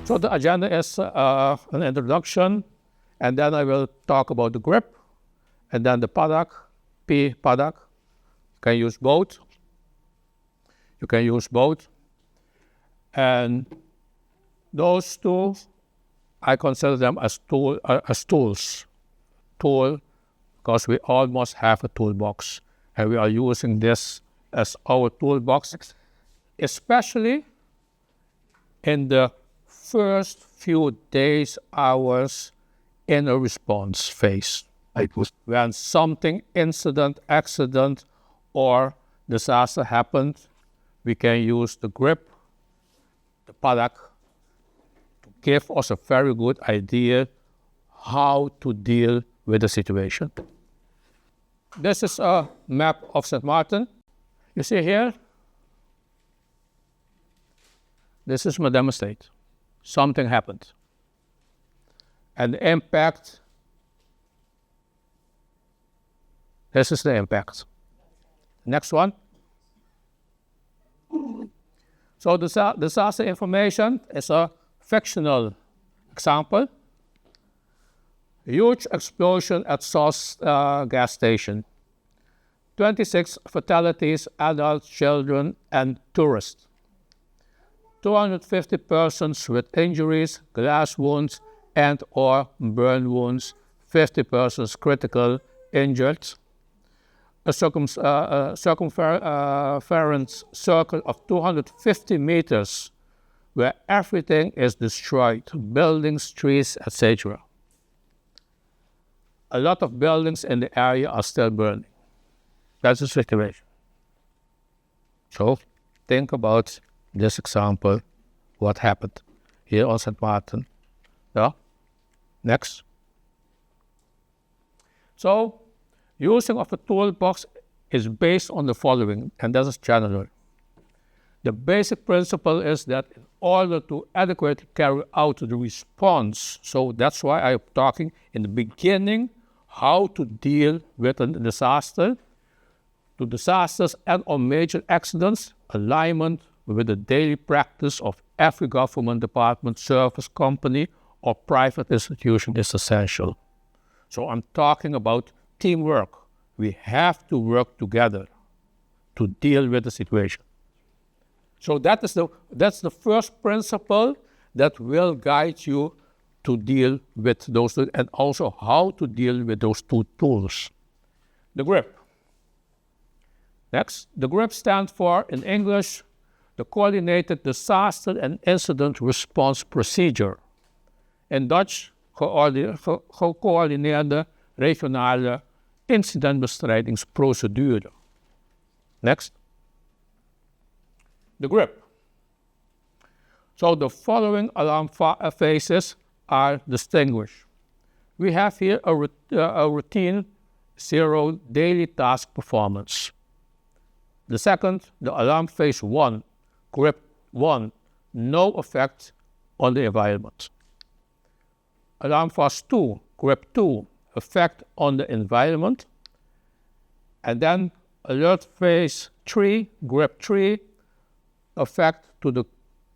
So the agenda is an introduction, and then I will talk about the grip, and then the paddock, paddock. You can use both. And those two, I consider them as tools. Tool, because we almost have a toolbox, and we are using this as our toolbox, especially in the first few days, hours in a response phase. When something, accident, or disaster happened, we can use the grip, the paddock, to give us a very good idea how to deal with the situation. This is a map of St. Maarten. You see here, this is Madame Estate. Something happened. And the impact, this is the impact. Next one. So disaster information is a fictional example. Huge explosion at Sos gas station. 26 fatalities, adults, children, and tourists. 250 persons with injuries, glass wounds, and or burn wounds. 50 persons critical injured. A circumference circle of 250 meters where everything is destroyed, buildings, trees, etc. A lot of buildings in the area are still burning. That's the situation. So think about this example, what happened here on St. Maarten. Yeah? Next. So using of the toolbox is based on the following, and that is general. The basic principle is that in order to adequately carry out the response, so that's why I'm talking in the beginning how to deal with a disaster, to disasters and or major accidents, alignment with the daily practice of every government department, service company, or private institution is essential. So I'm talking about teamwork. We have to work together to deal with the situation. So that's the first principle that will guide you to deal with those two, and also how to deal with those two tools. The grip. Next, the GRIP stands for, in English, the Coordinated Disaster and Incident Response Procedure. In Dutch, gecoördineerde regionale incidentbestrijdingsprocedure. Next. The GRIP. So the following alarm phases are distinguished. We have here a routine 0 daily task performance. The second, the alarm phase 1, GRIP 1, no effect on the environment. Alarm phase 2, GRIP 2, effect on the environment. And then alert phase 3, GRIP 3, effect to the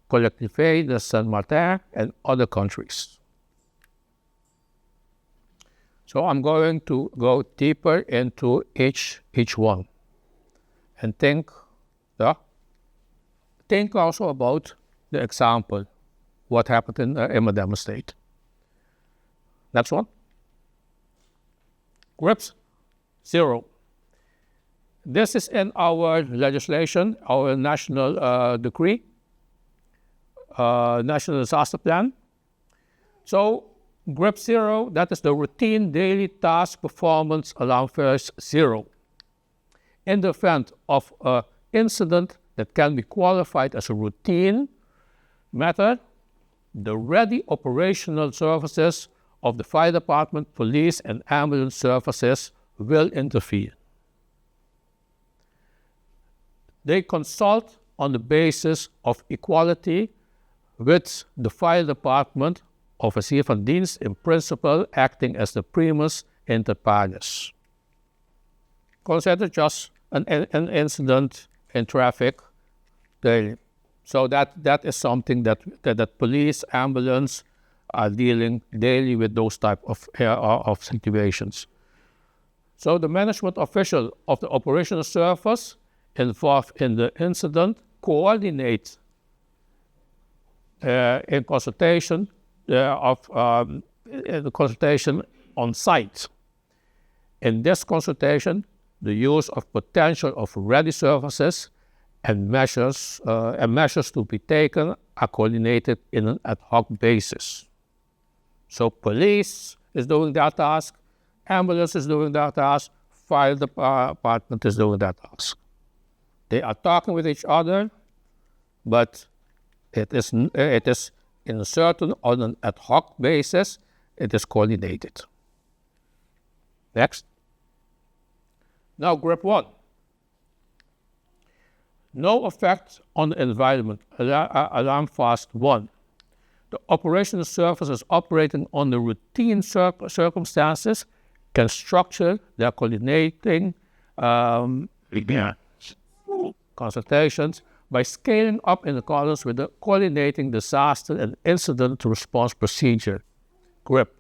Collectivité de Saint Martin and other countries. So I'm going to go deeper into each one. And think also about the example, what happened in Madame Estate. Next one. GRIPS 0. This is in our legislation, our national decree, national disaster plan. So GRIP 0, that is the routine daily task performance alarm phase 0. In the event of an incident that can be qualified as a routine matter, the ready operational services of the fire department, police, and ambulance services will intervene. They consult on the basis of equality with the fire department, officier van dienst in principle acting as the primus inter pares. Consider just an incident in traffic daily. So that is something that police, ambulance are dealing daily with those type of situations. So the management official of the operational surface involved in the incident coordinate in consultation in the consultation on site. In this consultation, the use of potential of ready services and measures to be taken are coordinated in an ad hoc basis. So police is doing that task, ambulance is doing that task, fire department is doing that task. They are talking with each other, but it is in a certain, on an ad hoc basis, it is coordinated. Next. Now, grip 1. No effect on the environment. Alarm fast 1. The operational surface is operating under routine circumstances can structure their coordinating consultations by scaling up in accordance with the coordinating disaster and incident response procedure. GRIP.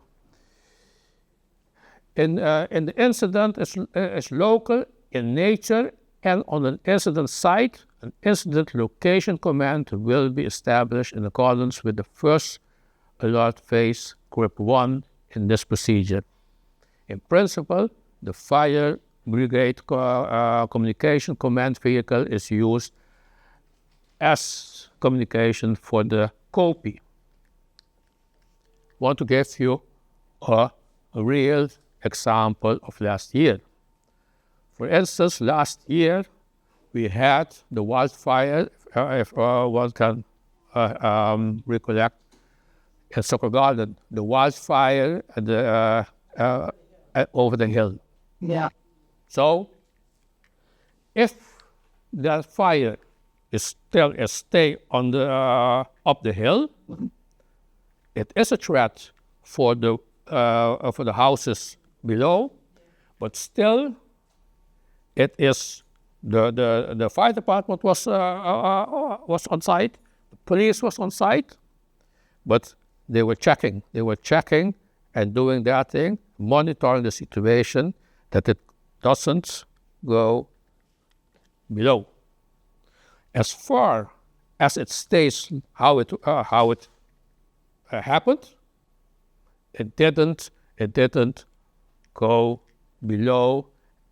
In the incident is local in nature, and on an incident site, an incident location command will be established in accordance with the first alert phase, GRIP 1, in this procedure. In principle, the fire brigade communication command vehicle is used as communication for the COPI. Want to give you a real example of last year. For instance, last year we had the wildfire, if one can recollect, in Soccer Garden, the wildfire over the hill. Yeah. So, if that fire is stay on the up the hill, it is a threat for the houses below, but still, it is the fire department was on site, the police was on site, but they were checking and doing their thing, monitoring the situation that it doesn't go below. As far as it stays how it happened, it didn't go below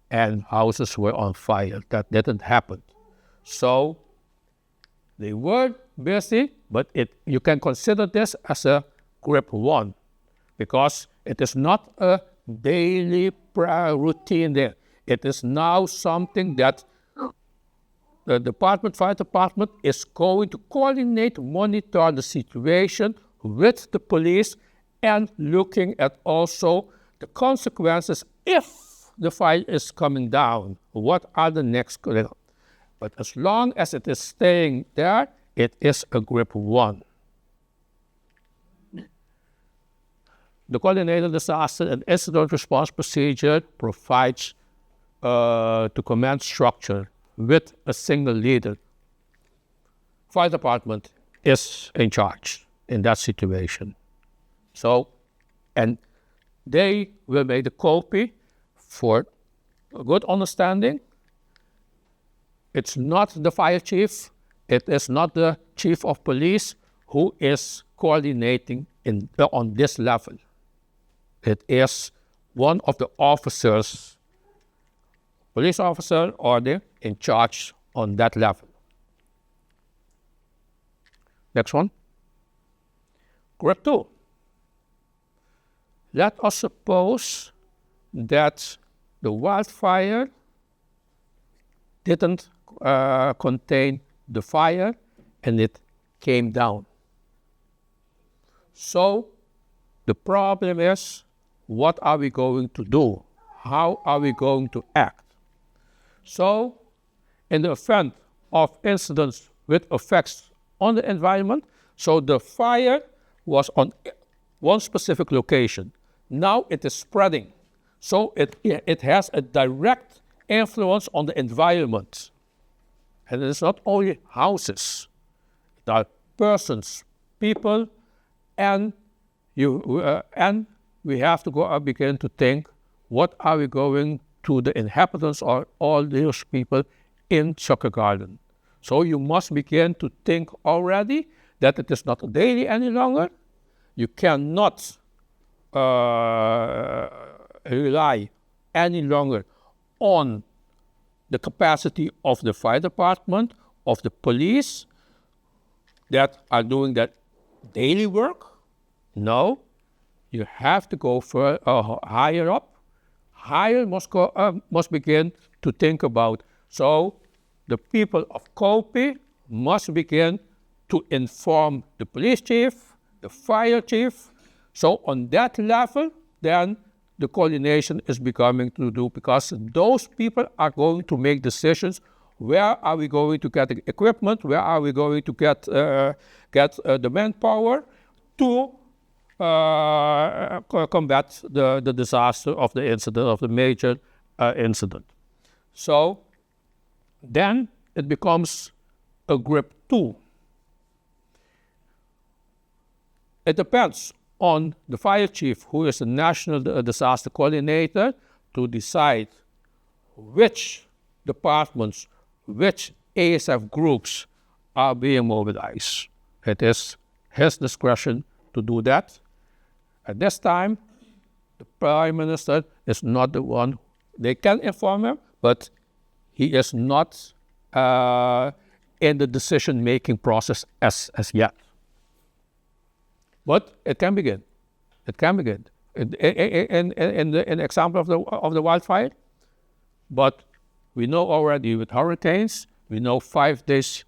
and houses were on fire. That didn't happen. So they were busy, but you can consider this as a GRIP 1 because it is not a daily routine there. It is now something that the fire department is going to coordinate, monitor the situation with the police and looking at also the consequences if the fire is coming down. What are the next? But as long as it is staying there, it is a GRIP 1. The coordinated disaster and incident response procedure provides the command structure with a single leader. Fire department is in charge in that situation. So, and they will make the copy for a good understanding. It's not the fire chief, it is not the chief of police who is coordinating on this level. It is one of the officers, police officer or the in charge on that level. Next one. GRIP 2. Let us suppose that the wildfire didn't contain the fire and it came down. So the problem is, what are we going to do? How are we going to act? So in the event of incidents with effects on the environment, so the fire was on one specific location. Now it is spreading. So it has a direct influence on the environment. And it is not only houses. There are persons, people, and we have to begin to think, what are we going to the inhabitants or all those people in Sugar Garden? So you must begin to think already that it is not a daily any longer. You cannot rely any longer on the capacity of the fire department, of the police that are doing that daily work. No, you have to go higher up. Higher must begin to think about. So the people of Kopi must begin to inform the police chief, the fire chief. So on that level, then the coordination is becoming to do, because those people are going to make decisions. Where are we going to get the equipment? Where are we going to get the manpower to combat the disaster of the incident, of the major incident? So then it becomes a grip 2. It depends on the fire chief, who is the national disaster coordinator, to decide which departments, which ASF groups are being mobilized. It is his discretion to do that. At this time, the Prime Minister is not the one. They can inform him, but he is not in the decision-making process as yet. But it can begin. It can begin. In the example of the wildfire. But we know already with hurricanes, we know 5 days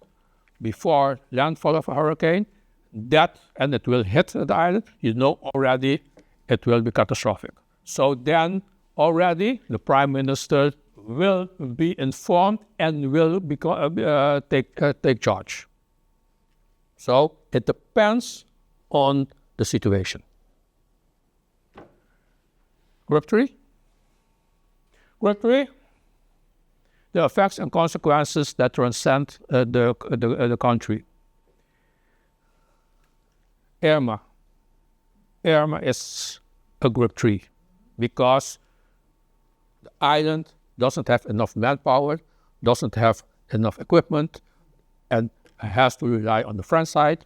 before landfall of a hurricane, and it will hit the island, you know already it will be catastrophic. So then already the Prime Minister will be informed and will take charge. So it depends on the situation. Group 3. Group 3, the effects and consequences that transcend the country. Irma. Irma is a group 3 because the island doesn't have enough manpower, doesn't have enough equipment, and has to rely on the French side,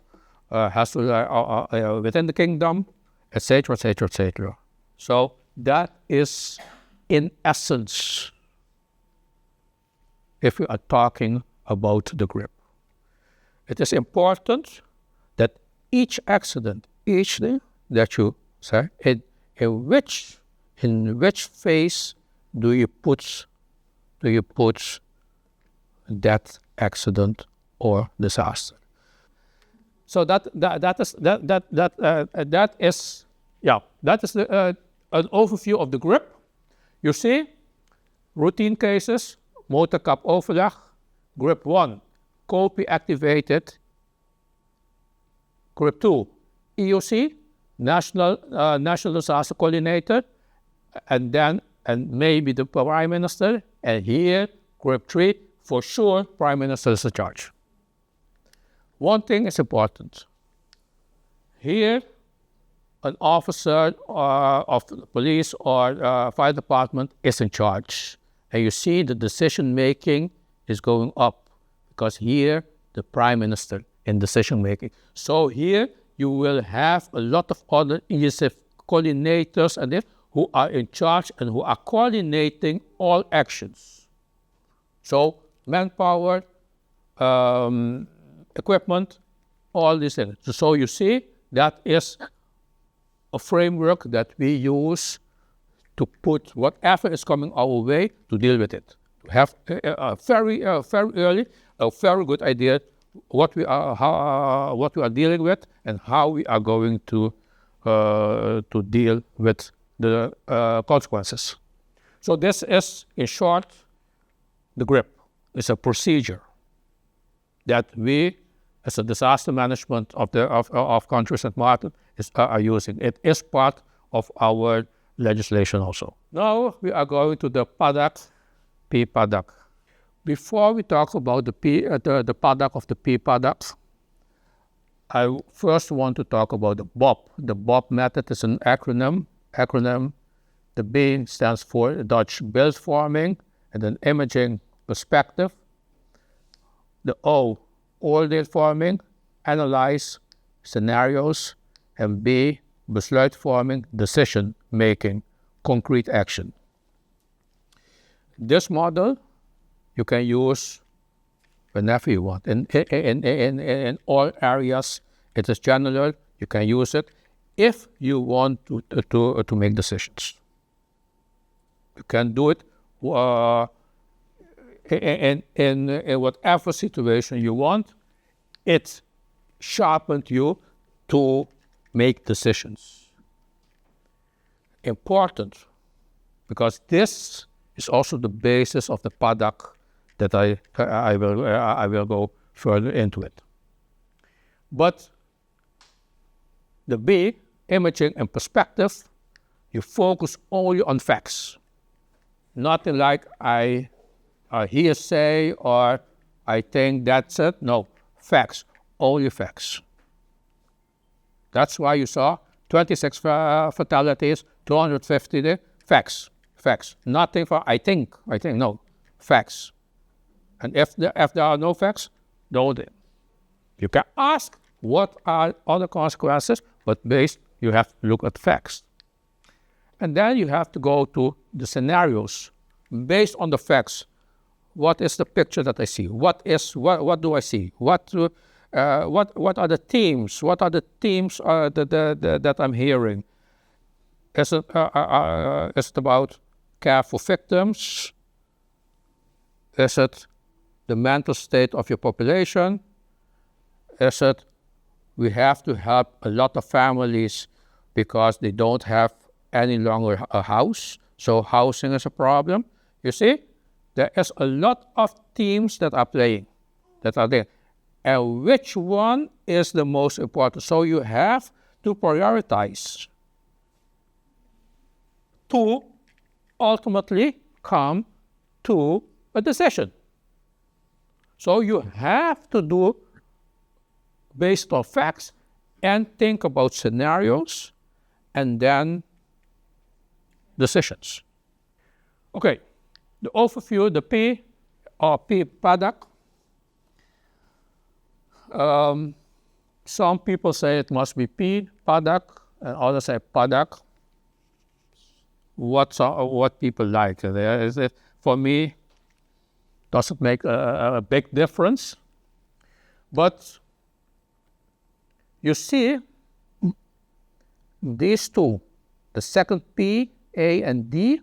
has to rely within the kingdom, etc., etc., etc. So that is, in essence, if we are talking about the grip. It is important that each accident, each thing that you say, in which phase do you put that accident or disaster? So that is an overview of the grip. You see, routine cases, motorkap overleg, grip 1, Kopi activated. Grip 2, EOC, National Disaster Coordinator, and maybe the Prime Minister, and here, Grip 3, for sure, Prime Minister is in charge. One thing is important. Here, an officer of the police or fire department is in charge. And you see the decision-making is going up because here, the Prime Minister in decision-making. So here, you will have a lot of other ESF coordinators and who are in charge and who are coordinating all actions. So manpower, equipment, all these things. So you see, that is a framework that we use to put whatever is coming our way to deal with it. To have a very early, a very good idea what we are dealing with and how we are going to deal with the consequences. So this is, in short, the grip. It's a procedure that we, as a disaster management of Country St. Maarten, are using. It is part of our legislation also. Now we are going to the PADAC, P-PADAC. Before we talk about the PADAC of the P-PADAC, I first want to talk about the BOP. The BOP method is an acronym. The B stands for Dutch beeldvorming and an imaging perspective. The O, oordeelvorming, analyze scenarios. And B, besluitvorming, decision making, concrete action. This model you can use whenever you want. In all areas, it is general. You can use it if you want to make decisions. You can do it in whatever situation you want. It sharpened you to make decisions. Important, because this is also the basis of the PADAC that I will go further into it. But the B, imaging and perspective, you focus only on facts. Nothing like I hearsay or I think that's it. No, facts, only facts. That's why you saw 26 fatalities, 250 facts. Nothing for I think, no, facts. And if there are no facts, don't. You can ask what are other consequences, but you have to look at facts. And then you have to go to the scenarios based on the facts. What is the picture that I see? What do I see? What are the themes? What are the themes that I'm hearing? Is it about care for victims? Is it the mental state of your population? Is it we have to help a lot of families because they don't have any longer a house, so housing is a problem? You see, there is a lot of themes that are playing, that are there. And which one is the most important? So you have to prioritize to ultimately come to a decision. So you have to do based on facts and think about scenarios and then decisions. Okay, the overview, the P or P PADAC. Some people say it must be P PADAC and others say PADAC. What people like. Is it, for me, doesn't make a big difference. But you see, these two, the second P, A, and D,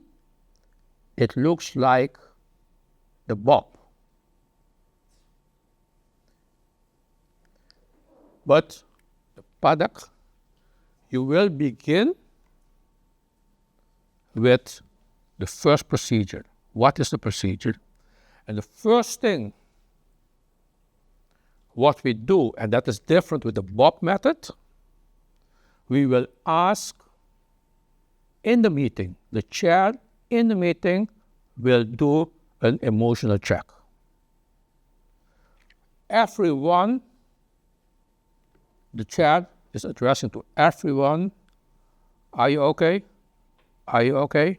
it looks like the BOP. But the PADAC, you will begin with the first procedure. What is the procedure? And the first thing what we do, and that is different with the BOP method, we will ask in the meeting, the chair in the meeting will do an emotional check. Everyone, the chair is addressing to everyone, are you okay? Are you okay?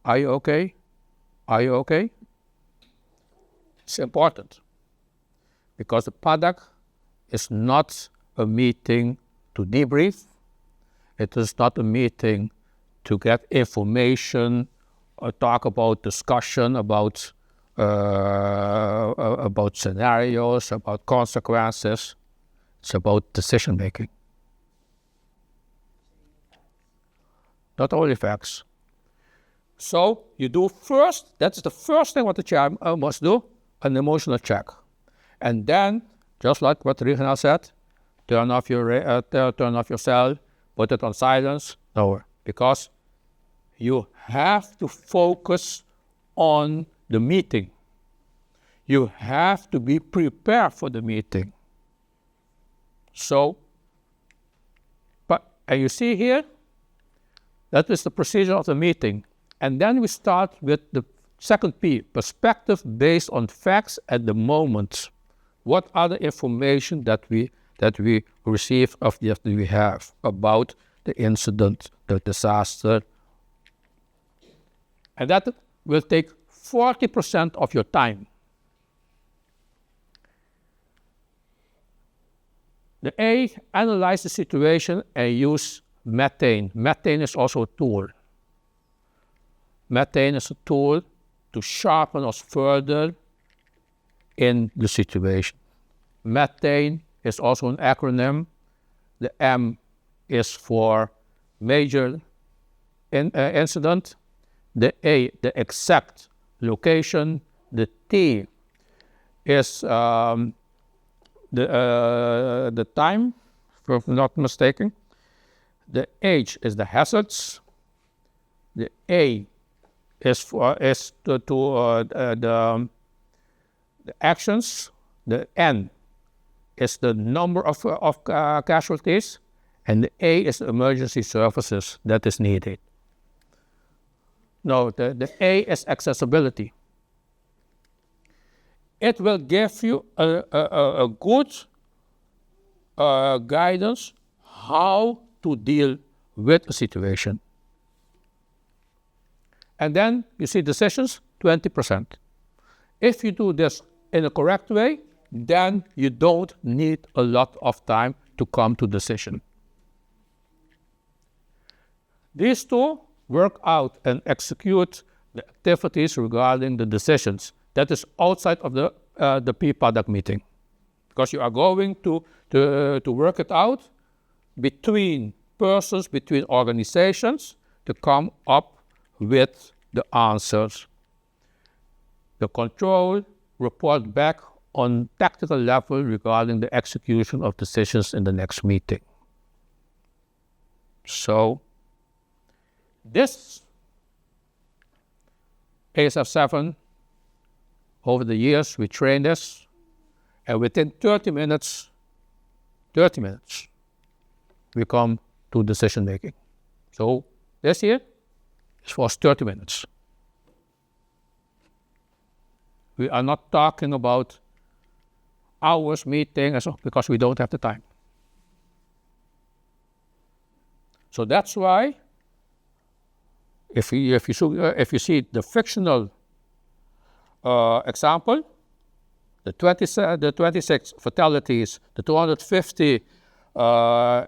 Are you okay? Are you okay? It's important because the PADAC is not a meeting to debrief. It is not a meeting to get information or talk about discussion, about scenarios, about consequences. It's about decision making. Not only facts. So you do first, that's the first thing what the chair must do, an emotional check. And then, just like what Regina said, turn off your cell, put it on silence. No, because you have to focus on the meeting. You have to be prepared for the meeting. So, and you see here, that is the procedure of the meeting. And then we start with the second P, perspective based on facts at the moment. What are the information that we that we receive of that we have about the incident, the disaster. And that will take 40% of your time. The A, analyze the situation and use methane. Methane is also a tool. Methane is a tool to sharpen us further in the situation. Methane is also an acronym. The M is for major incident. The A, the exact location. The T is the time, if I'm not mistaken. The H is the hazards. The A is the actions. The N is the number of casualties, and the A is the emergency services that is needed. No, the A is accessibility. It will give you a good guidance how to deal with a situation. And then you see decisions, 20%. If you do this in a correct way, then you don't need a lot of time to come to decision. These two work out and execute the activities regarding the decisions. That is outside of the PPADAC meeting, because you are going to work it out between persons, between organizations, to come up with the answers. The control report back on tactical level regarding the execution of decisions in the next meeting. So this ASF7, over the years we train this, and within 30 minutes, we come to decision making. So this here was 30 minutes. We are not talking about hours meeting because we don't have the time. So that's why if you see the fictional example, the 26 fatalities, the 250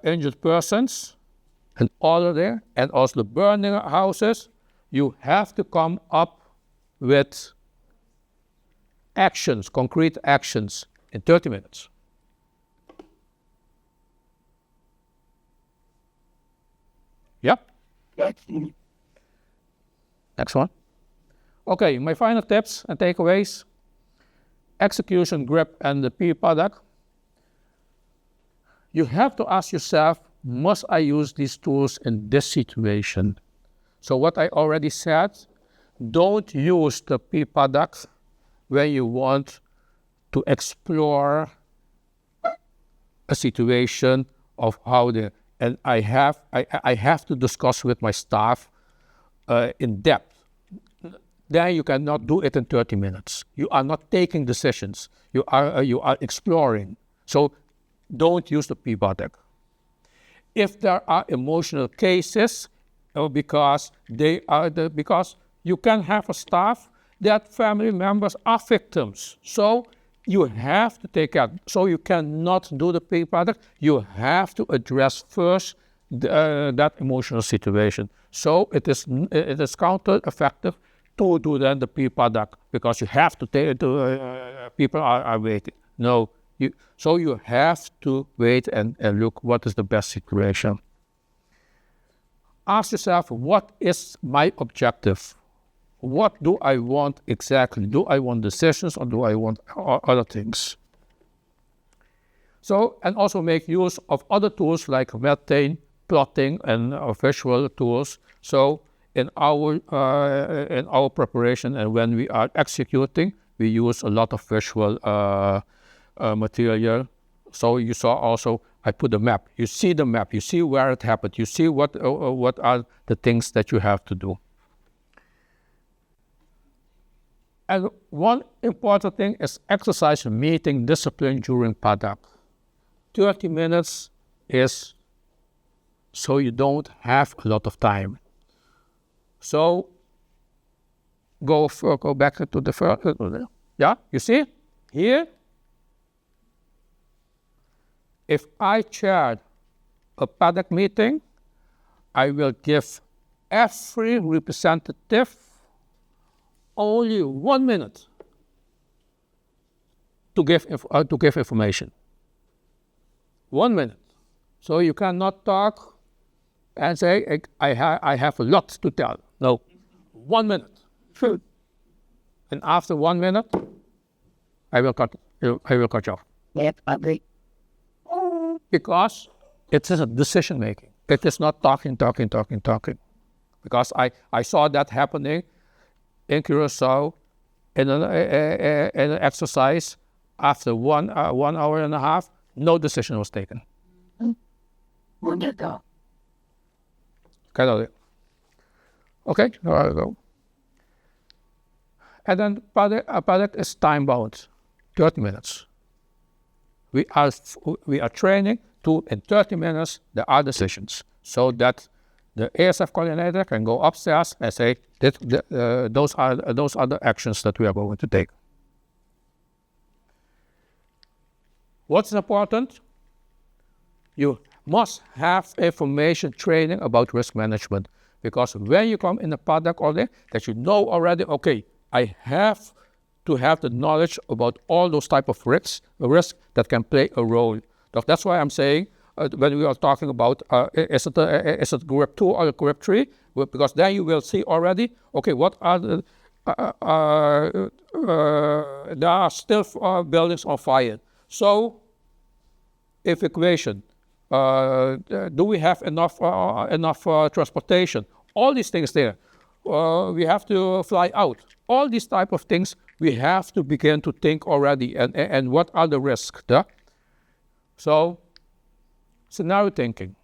injured persons, and all of there, and also the burning houses, you have to come up with actions, concrete actions, in 30 minutes. Yep. Next one. Okay, my final tips and takeaways. Execution, grip, and the PPADAC. You have to ask yourself, must I use these tools in this situation? So what I already said, don't use the PPADAC when you want to explore a situation of how and I have to discuss with my staff in depth. Then you cannot do it in 30 minutes. You are not taking decisions. You are exploring. So don't use the PPADAC. If there are emotional cases, because you can have a staff that family members are victims. So you have to take care. So you cannot do the PPADAC. You have to address first that emotional situation. So it is counter-effective to do then the PPADAC, because you have to take people are waiting. No, so you have to wait and look what is the best situation. Ask yourself, what is my objective? What do I want exactly? Do I want decisions or do I want other things? So, and also make use of other tools like methane, plotting, and visual tools. So in our preparation and when we are executing, we use a lot of visual material. So you saw also, I put a map. You see the map. You see where it happened. You see what are the things that you have to do. And one important thing is exercise meeting discipline during PPADAC. 30 minutes is so you don't have a lot of time. So go back to the first. Yeah, you see here. If I chaired a paddock meeting, I will give every representative only 1 minute to give information. 1 minute. So you cannot talk and say, I have a lot to tell. No, 1 minute. And after 1 minute, I will cut you off. Yes, I agree. Because it is a decision making. It is not talking. Because I saw that happening in Curacao in an exercise. After 1 hour and a half, no decision was taken. Wonderful. Okay, there we go. And then paddock is time bound, 30 minutes. We are training to, in 30 minutes, there are decisions, so that the ASF coordinator can go upstairs and say, those are the actions that we are going to take. What's important? You must have information training about risk management, because when you come in a paddock already, that you know already, okay, I have to have the knowledge about all those type of risks that can play a role. So that's why I'm saying, when we are talking about is it group 2 or group 3, because then you will see already, okay, what are the there are still buildings on fire. So evacuation, do we have enough transportation? All these things there. We have to fly out. All these type of things we have to begin to think already, and what are the risks there? So scenario thinking.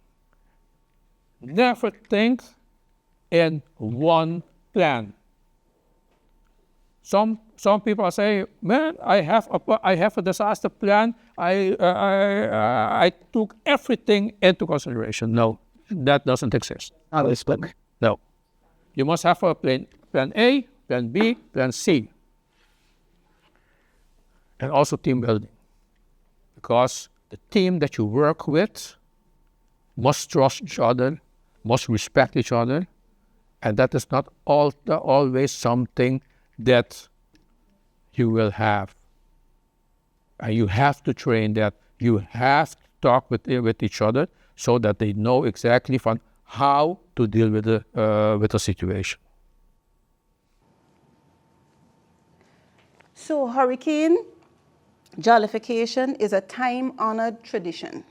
Never think in one plan. Some people say, man, I have a disaster plan. I took everything into consideration. No, that doesn't exist. No. You must have a plan A, plan B, plan C. And also team building. Because the team that you work with must trust each other, must respect each other, and that is not always something that you will have. And you have to train that. You have to talk with each other so that they know exactly how to deal with the situation. So hurricane jollification is a time-honored tradition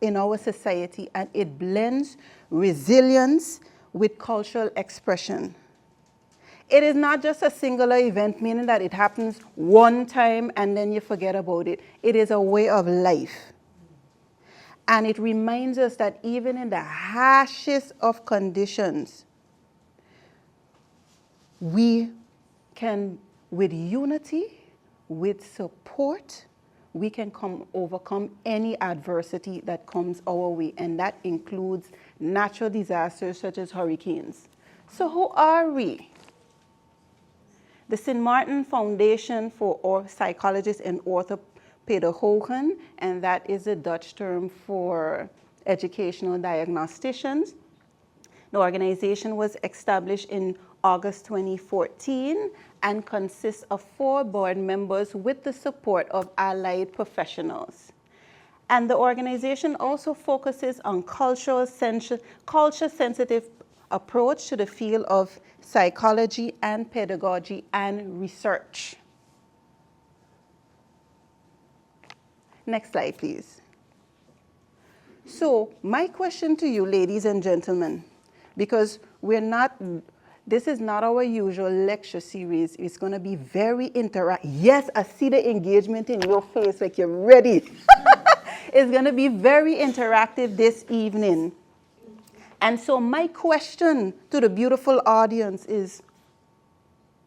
in our society, and it blends resilience with cultural expression. It is not just a singular event, meaning that it happens one time and then you forget about it. It is a way of life. And it reminds us that even in the harshest of conditions, we can, with unity, with support, we can overcome any adversity that comes our way, and that includes natural disasters such as hurricanes. So who are we? The St. Martin Foundation for Psychologists and Orthopedagogen, and that is a Dutch term for educational diagnosticians. The organization was established in August 2014 and consists of 4 board members with the support of allied professionals. And the organization also focuses on culture-sensitive approach to the field of psychology and pedagogy and research. Next slide, please. So my question to you, ladies and gentlemen, because this is not our usual lecture series. It's going to be very interactive. Yes, I see the engagement in your face, like you're ready. It's going to be very interactive this evening. And so my question to the beautiful audience is,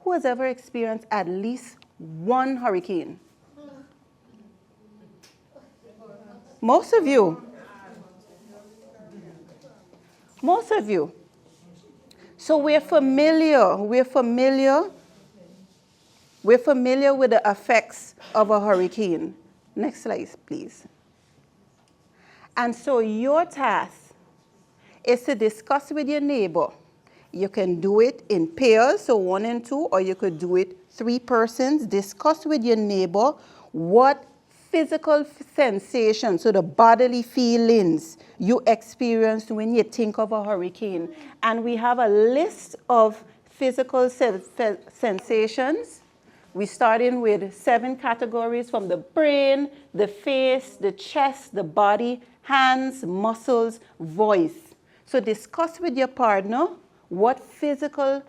who has ever experienced at least one hurricane? Most of you. Most of you. So we're familiar with the effects of a hurricane. Next slide, please. And so your task is to discuss with your neighbor. You can do it in pairs, so 1 and 2, or you could do it 3 persons. Discuss with your neighbor what physical sensations, so the bodily feelings you experience when you think of a hurricane. And we have a list of physical sensations. We're starting with 7 categories from the brain, the face, the chest, the body, hands, muscles, voice. So discuss with your partner what physical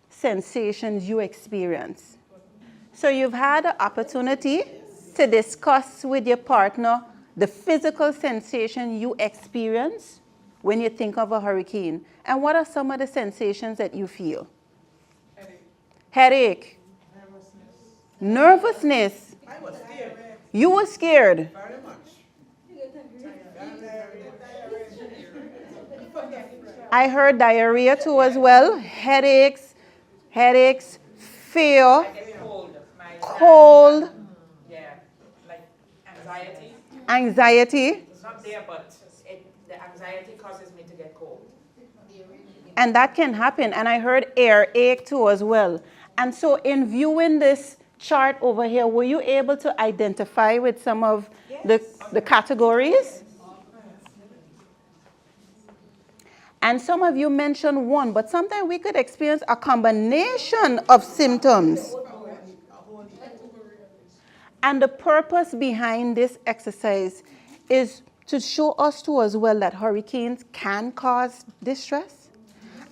sensations you experience. So you've had an opportunity to discuss with your partner the physical sensation you experience when you think of a hurricane. And what are some of the sensations that you feel? Headache. Nervousness. I was scared. You were scared. Very much. I heard diarrhea too as well. Headaches, fear, I get cold. cold, Yeah, like anxiety. anxiety, It's not there, but the anxiety causes me to get cold. and that can happen. And I heard earache too as well. And so in viewing this chart over here, were you able to identify with some of the categories? And some of you mentioned one, but sometimes we could experience a combination of symptoms. And the purpose behind this exercise is to show us too as well that hurricanes can cause distress.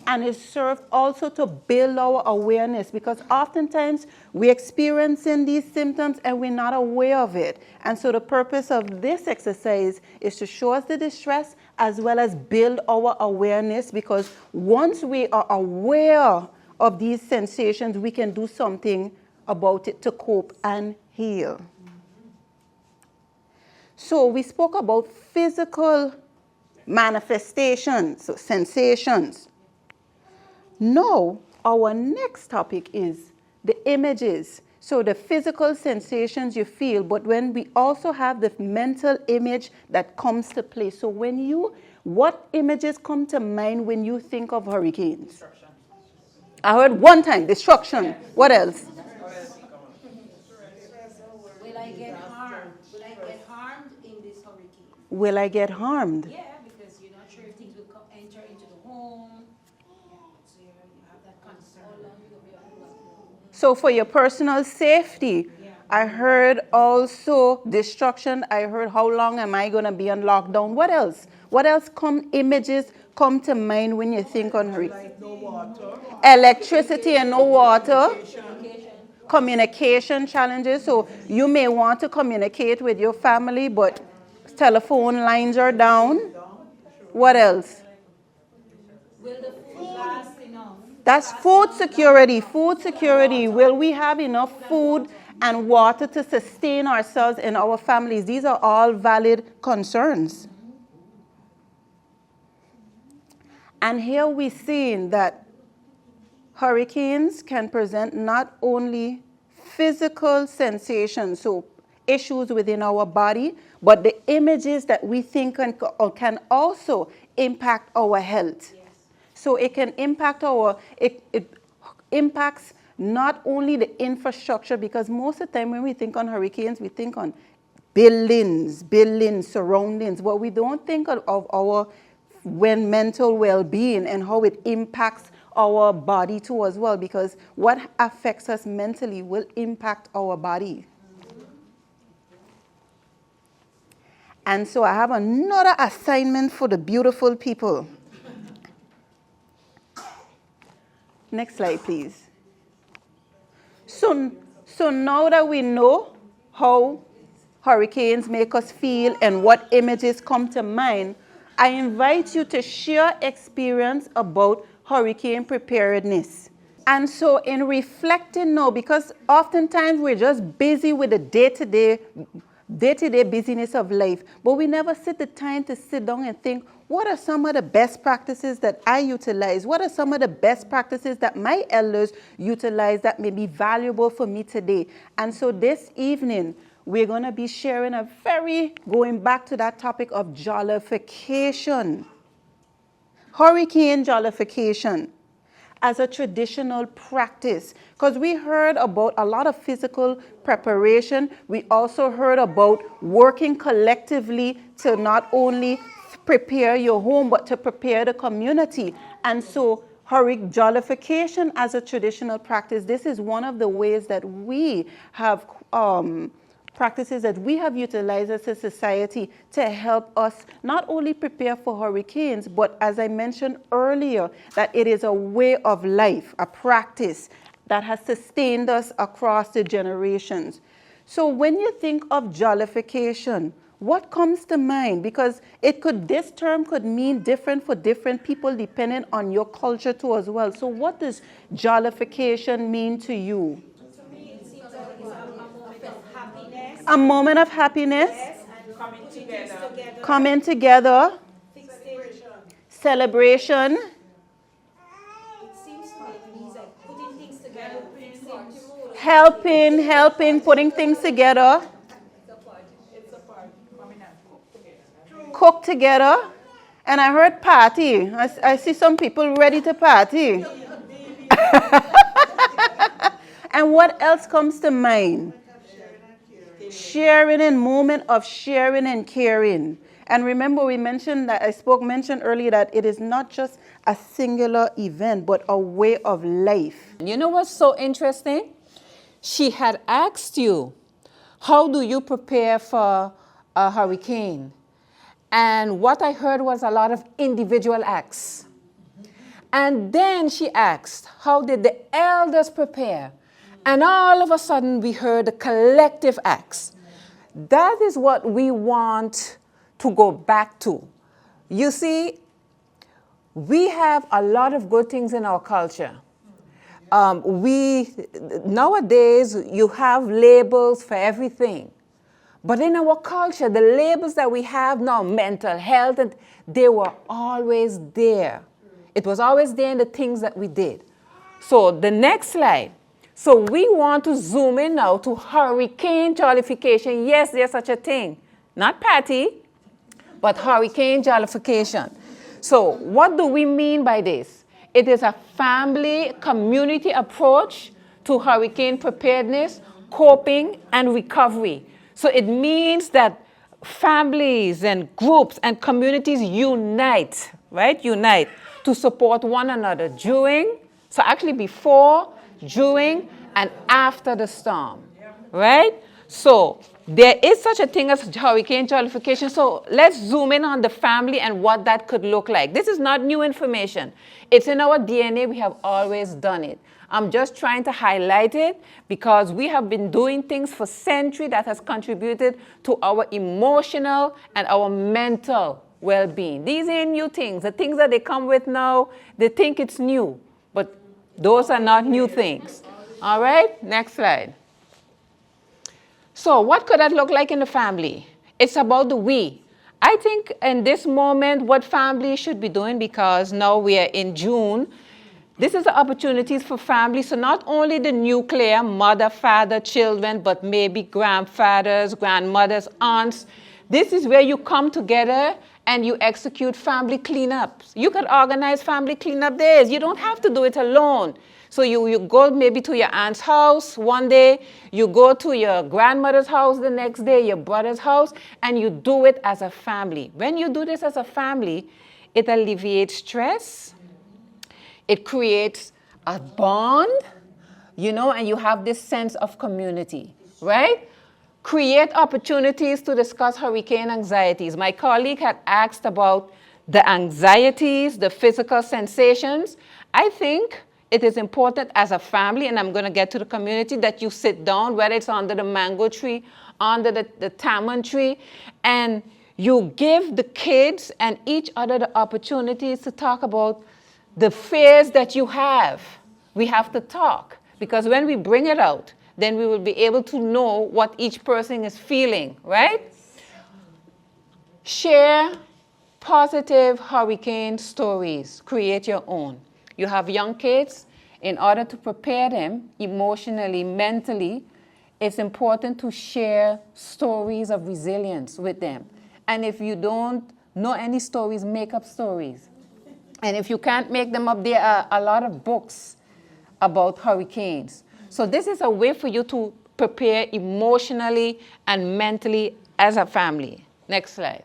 And it serves also to build our awareness, because oftentimes we're experiencing these symptoms and we're not aware of it. And so the purpose of this exercise is to show us the distress as well as build our awareness, because once we are aware of these sensations, we can do something about it to cope and heal. So we spoke about physical manifestations, so sensations. Now, our next topic is the images. So the physical sensations you feel, but when we also have the mental image that comes to play. So what images come to mind when you think of hurricanes? Destruction. I heard one time, destruction. What else? Will I get harmed? Will I get harmed in this hurricane? Will I get harmed? Yeah, because you're not sure if things will enter into the home. So you have that concern. So for your personal safety, I heard also destruction. I heard how long am I going to be on lockdown? What else? What else images come to mind when you think on hurricane? Like no water. Electricity and no water. Communication challenges. So you may want to communicate with your family, but telephone lines are down. What else? Will the food last enough? That's food security. Food security. Will we have enough food and water to sustain ourselves and our families? These are all valid concerns. And here we're seeing that hurricanes can present not only physical sensations, so issues within our body, but the images that we think can also impact our health. So it can impact it impacts not only the infrastructure, because most of the time when we think on hurricanes, we think on buildings, surroundings, but we don't think of our mental well-being and how it impacts our body too as well, because what affects us mentally will impact our body. And so I have another assignment for the beautiful people. Next slide, please. So now that we know how hurricanes make us feel and what images come to mind, I invite you to share experience about hurricane preparedness. And so in reflecting now, because oftentimes we're just busy with the day-to-day day-to-day busyness of life, but we never sit the time to sit down and think, what are some of the best practices that I utilize? What are some of the best practices that my elders utilize that may be valuable for me today? And so this evening, we're going to be sharing going back to that topic of jollification. Hurricane jollification as a traditional practice. Because we heard about a lot of physical preparation. We also heard about working collectively to not only prepare your home, but to prepare the community. And so hurricane jollification as a traditional practice, this is one of the ways that we have practices that we have utilized as a society to help us not only prepare for hurricanes, but as I mentioned earlier, that it is a way of life, a practice that has sustained us across the generations. So when you think of jollification, what comes to mind? Because this term could mean different for different people depending on your culture too as well. So what does jollification mean to you? A moment of happiness. Yes, and coming together. Coming together. Celebration. It seems to me it means like putting things together, Helping, putting things together. It's a part. Coming and cook together. Cook together. And I heard party. I see some people ready to party. And what else comes to mind? Sharing and moment of sharing and caring. And remember, we mentioned that mentioned earlier that it is not just a singular event, but a way of life. You know what's so interesting? She had asked you, how do you prepare for a hurricane? And what I heard was a lot of individual acts. And then she asked, how did the elders prepare? And all of a sudden, we heard the collective acts. That is what we want to go back to. You see, we have a lot of good things in our culture. Nowadays, you have labels for everything. But in our culture, the labels that we have now, mental health, and they were always there. It was always there in the things that we did. So the next slide. So we want to zoom in now to hurricane jollification. Yes, there's such a thing. Not party, but hurricane jollification. So what do we mean by this? It is a family, community approach to hurricane preparedness, coping, and recovery. So it means that families and groups and communities unite, right? Unite to support one another before, during, and after the storm, right? So there is such a thing as hurricane jollification. So let's zoom in on the family and what that could look like. This is not new information. It's in our DNA. We have always done it. I'm just trying to highlight it because we have been doing things for centuries that has contributed to our emotional and our mental well-being. These ain't new things. The things that they come with now, they think it's new. But those are not new things. All right, next slide. So what could that look like in the family? It's about the we. I think in this moment, what families should be doing, because now we are in June, this is the opportunities for families. So not only the nuclear, mother, father, children, but maybe grandfathers, grandmothers, aunts. This is where you come together and you execute family cleanups. You could organize family cleanup days. You don't have to do it alone. So you go maybe to your aunt's house one day, you go to your grandmother's house the next day, your brother's house, and you do it as a family. When you do this as a family, it alleviates stress, it creates a bond, and you have this sense of community, right? Create opportunities to discuss hurricane anxieties. My colleague had asked about the anxieties, the physical sensations. I think it is important as a family, and I'm going to get to the community, that you sit down, whether it's under the mango tree, under the tamarind tree, and you give the kids and each other the opportunities to talk about the fears that you have. We have to talk, because when we bring it out, then we will be able to know what each person is feeling, right? Share positive hurricane stories. Create your own. You have young kids. In order to prepare them emotionally, mentally, it's important to share stories of resilience with them. And if you don't know any stories, make up stories. And if you can't make them up, there are a lot of books about hurricanes. So this is a way for you to prepare emotionally and mentally as a family. Next slide.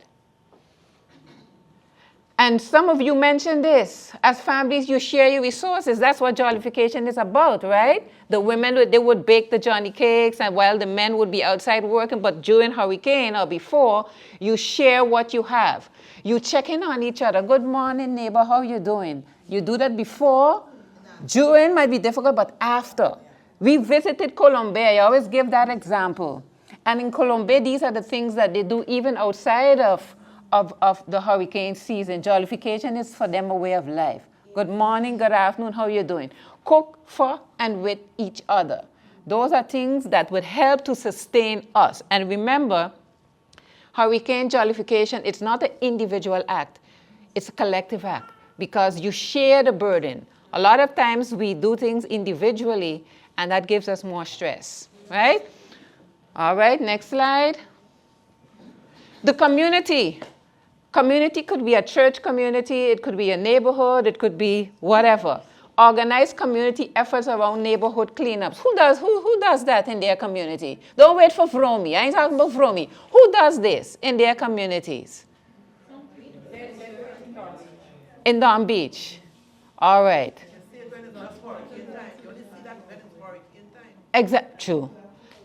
And some of you mentioned this. As families, you share your resources. That's what jollification is about, right? The women, they would bake the Johnny cakes, and while the men would be outside working, but during hurricane or before, you share what you have. You check in on each other. Good morning, neighbor, how you doing? You do that before. During might be difficult, but after. We visited Colombia. I always give that example. And in Colombia, these are the things that they do even outside of the hurricane season. Jollification is for them a way of life. Good morning, good afternoon, how you doing? Cook for and with each other. Those are things that would help to sustain us. And remember, hurricane jollification, it's not an individual act. It's a collective act because you share the burden. A lot of times we do things individually and that gives us more stress, right? All right, next slide. The community. Community could be a church community, it could be a neighborhood, it could be whatever. Organize community efforts around neighborhood cleanups. Who does that in their community? Don't wait for Vromi. I ain't talking about Vromi. Who does this in their communities? In Don Beach. All right. Exactly. True.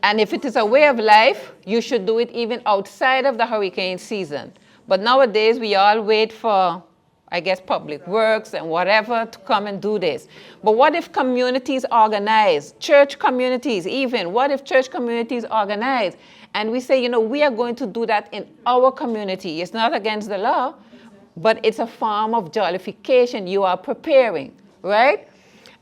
And if it is a way of life, you should do it even outside of the hurricane season. But nowadays, we all wait for, I guess, public works and whatever to come and do this. But what if communities organize, church communities even, what if church communities organize? And we say, you know, we are going to do that in our community. It's not against the law, but it's a form of jollification. You are preparing, right?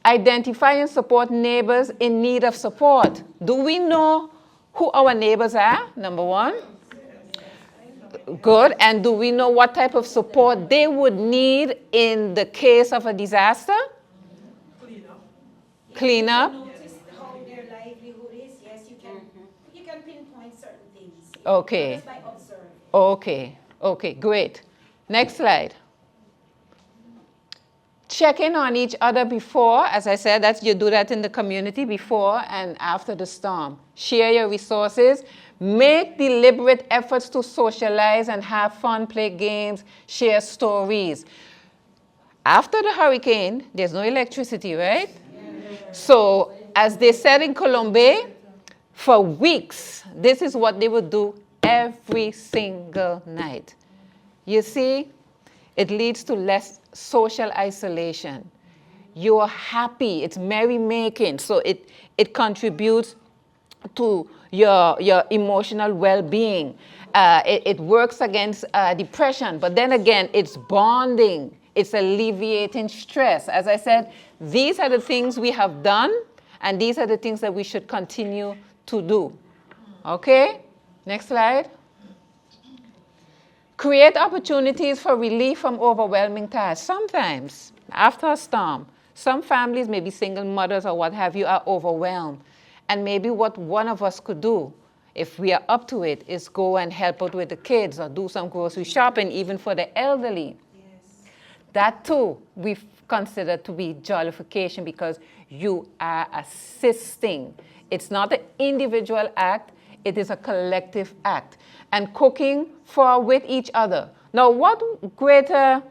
Identify and support neighbors in need of support. Do we know who our neighbors are, number one? Good. And do we know what type of support they would need in the case of a disaster? Clean up. Notice how their livelihood is. Yes, you can pinpoint certain things. Okay. Just by observing. Okay. Okay, great. Next slide. Check in on each other before, as I said, you do that in the community before and after the storm. Share your resources. Make deliberate efforts to socialize and have fun, play games, share stories. After the hurricane, there's no electricity, right? So, as they said in Colombia, for weeks, this is what they would do every single night. You see, it leads to less social isolation. You're happy, it's merrymaking, so it contributes to your emotional well-being. It works against depression, but then again, it's bonding. It's alleviating stress. As I said, these are the things we have done, and these are the things that we should continue to do. Okay? Next slide. Create opportunities for relief from overwhelming tasks. Sometimes, after a storm, some families, maybe single mothers or what have you, are overwhelmed. And maybe what one of us could do, if we are up to it, is go and help out with the kids or do some grocery shopping, even for the elderly. Yes. That too, we consider to be jollification because you are assisting. It's not an individual act, it is a collective act. And cooking for with each other. Now, what greater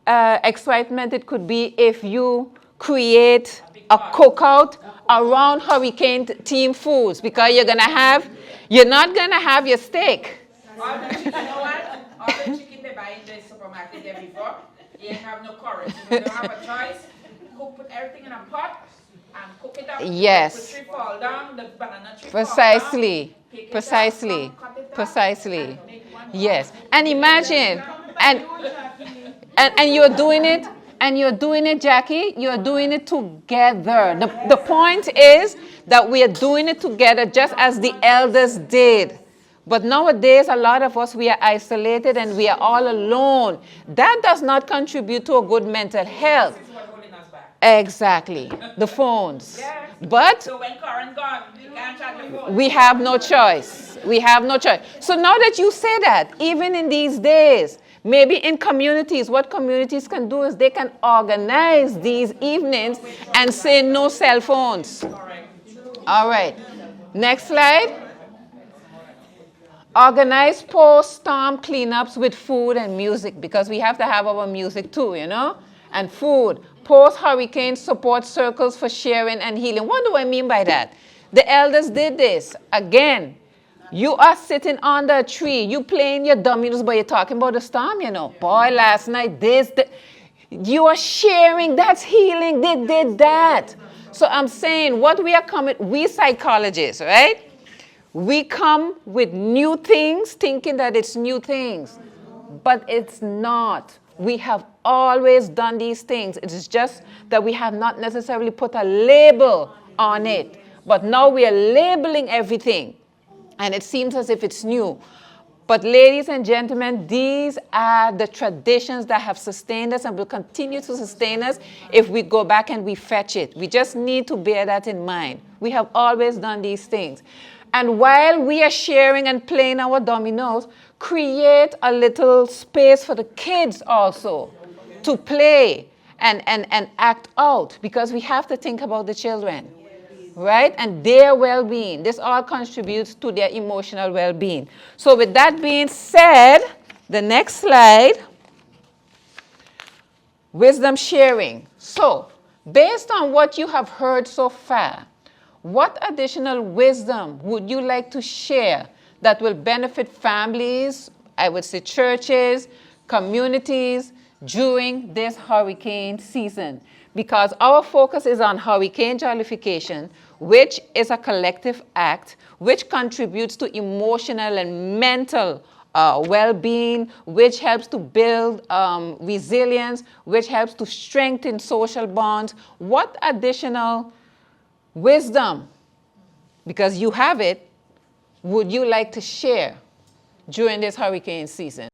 excitement it could be if you create a cookout around hurricane team foods, because you're not gonna have your steak. All the chicken, you know what? All the chicken they buy in the supermarket there before, you ain't have no courage. You don't have a choice. Put everything in a pot and cook it up. Yes. The tree fall down, the banana tree Precisely. fall down. Pick it Precisely. up, cut it up, Precisely. and make one Yes. And imagine, and you're doing it And you're doing it, Jackie, you're doing it together. The point is that we are doing it together just as the elders did. But nowadays, a lot of us, we are isolated and we are all alone. That does not contribute to a good mental health. This is what's holding us back. Exactly, the phones. Yeah. But So when Karen gone, we can't charge the phone. we have no choice. We have no choice. So now that you say that, even in these days, maybe in communities, what communities can do is they can organize these evenings and say no cell phones. All right. Next slide. Organize post-storm cleanups with food and music, because we have to have our music too, you know, and food. Post-hurricane support circles for sharing and healing. What do I mean by that? The elders did this. Again, you are sitting under a tree, you playing your dominoes, but you're talking about the storm, you know. Boy, last night, you are sharing, that's healing, they did that. So I'm saying what we are coming, we psychologists, right? We come with new things thinking that it's new things, but it's not. We have always done these things. It is just that we have not necessarily put a label on it. But now we are labeling everything, and it seems as if it's new. But ladies and gentlemen, these are the traditions that have sustained us and will continue to sustain us if we go back and we fetch it. We just need to bear that in mind. We have always done these things. And while we are sharing and playing our dominoes, create a little space for the kids also to play and act out, because we have to think about the children, right? And their well-being. This all contributes to their emotional well-being. So with that being said, the next slide, wisdom sharing. So based on what you have heard so far, what additional wisdom would you like to share that will benefit families, I would say churches, communities, during this hurricane season? Because our focus is on hurricane jollification, which is a collective act, which contributes to emotional and mental well-being, which helps to build resilience, which helps to strengthen social bonds. What additional wisdom, because you have it, would you like to share during this hurricane season?